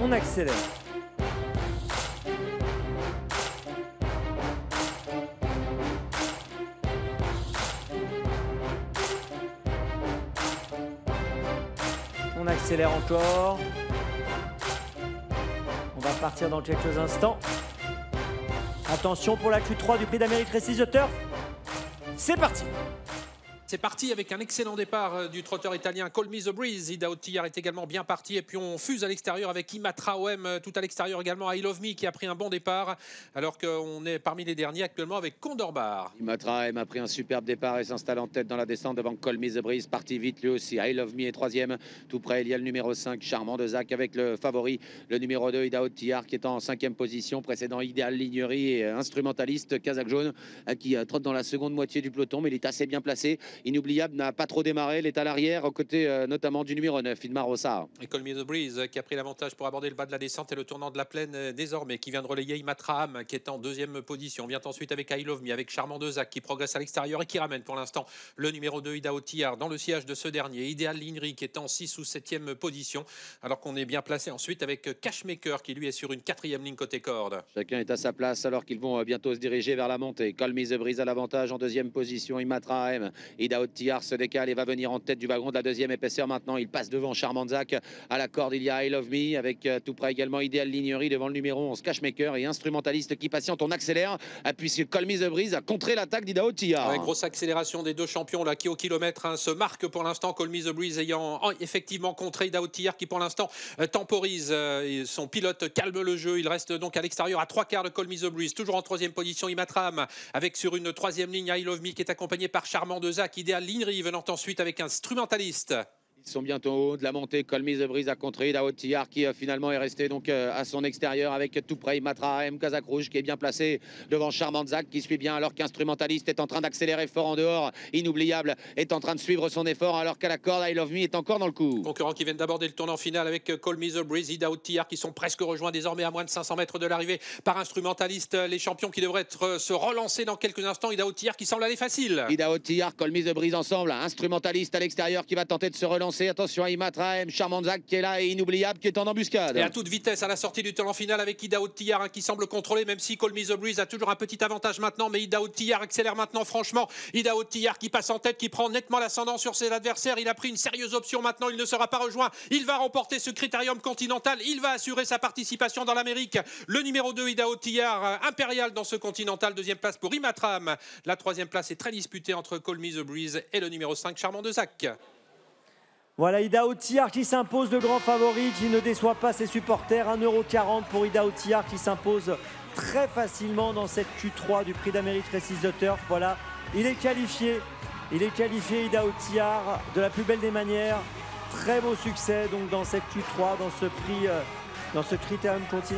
On accélère. On accélère encore. On va partir dans quelques instants. Attention pour la Q3 du Prix d'Amérique Races The Turf. C'est parti. C'est parti avec un excellent départ du trotteur italien Call Me The Breeze. Idaho Tiar est également bien parti. Et puis on fuse à l'extérieur avec Imatra OM. Tout à l'extérieur également I Love Me qui a pris un bon départ. Alors qu'on est parmi les derniers actuellement avec Condor Bar. Imatra OM a pris un superbe départ et s'installe en tête dans la descente devant Call Me The Breeze. Parti vite lui aussi. I Love Me est troisième. Tout près, il y a le numéro 5, Charmant de Zach avec le favori. Le numéro 2, Idaho Tiar qui est en 5e position. Précédent Idéal Lignerie et instrumentaliste Kazakh Jaune qui trotte dans la seconde moitié du peloton. Mais il est assez bien placé. Inoubliable n'a pas trop démarré, il est à l'arrière aux côtés notamment du numéro 9, Idmar Rossa. Et Call Me The Breeze qui a pris l'avantage pour aborder le bas de la descente et le tournant de la plaine désormais, qui vient de relayer Imatraham qui est en deuxième position. On vient ensuite avec I Love Me, avec Charmant de Zach qui progresse à l'extérieur et qui ramène pour l'instant le numéro 2 Idaho Tiar dans le sillage de ce dernier. Idéal Lignerie qui est en 6 ou 7e position, alors qu'on est bien placé ensuite avec Cashmaker qui lui est sur une 4e ligne côté corde. Chacun est à sa place alors qu'ils vont bientôt se diriger vers la montée. Call Me The Breeze à l'avantage en deuxième position. Imatraham, Idaho Tiar se décale et va venir en tête du wagon de la deuxième épaisseur maintenant. Il passe devant Charmant de Zach. À la corde, il y a I Love Me avec tout près également Idéal Lignerie devant le numéro 11 Cashmaker et instrumentaliste qui patiente. On accélère puisque Call Me The Breeze a contré l'attaque d'Idaho Tiar. Avec grosse accélération des deux champions là qui au kilomètre se marque pour l'instant. Call Me The Breeze ayant effectivement contré Idaho Tiar qui pour l'instant temporise. Son pilote calme le jeu. Il reste donc à l'extérieur à 3/4 de Call Me The Breeze. Toujours en troisième position Imatram avec sur une troisième ligne I Love Me qui est accompagné par Charmant de Zach. Idéal Lignerie venant ensuite avec un instrumentaliste. Ils sont bientôt au haut de la montée. Call Me The Breeze a contré Idaho Tiar qui finalement est resté donc à son extérieur avec tout près Imatra M Kazakh Rouge qui est bien placé devant Charmant Zach qui suit bien alors qu'instrumentaliste est en train d'accélérer fort en dehors. Inoubliable est en train de suivre son effort alors qu'à la corde I Love Me est encore dans le coup. Concurrents qui viennent d'aborder le tournant final avec Call Me The Breeze, Idaho Tiar qui sont presque rejoints désormais à moins de 500 mètres de l'arrivée par instrumentaliste. Les champions qui devraient se relancer dans quelques instants. Idaho Tiar qui semble aller facile. Idaho Tiar, Call Me The Breeze ensemble. Instrumentaliste à l'extérieur qui va tenter de se relancer. Attention à Imatra M, Charmant Zach qui est là et Inoubliable qui est en embuscade. Et à toute vitesse à la sortie du tournant final avec Idaho Tiar qui semble contrôler, même si Call Me The Breeze a toujours un petit avantage maintenant. Mais Idaho Tiar accélère maintenant franchement. Idaho Tiar qui passe en tête, qui prend nettement l'ascendant sur ses adversaires. Il a pris une sérieuse option maintenant, il ne sera pas rejoint. Il va remporter ce critérium continental. Il va assurer sa participation dans l'Amérique. Le numéro 2 Idaho Tiar, impérial dans ce continental. Deuxième place pour Imatram. La troisième place est très disputée entre Call Me The Breeze et le numéro 5 Charmant de Zach. Voilà Idaho Tiar qui s'impose de grand favori, qui ne déçoit pas ses supporters. 1,40 € pour Idaho Tiar qui s'impose très facilement dans cette Q3 du Prix d'Amérique Races The Turf. Voilà, il est qualifié. Il est qualifié Idaho Tiar de la plus belle des manières. Très beau succès donc dans cette Q3, dans ce prix, dans ce critérium continental.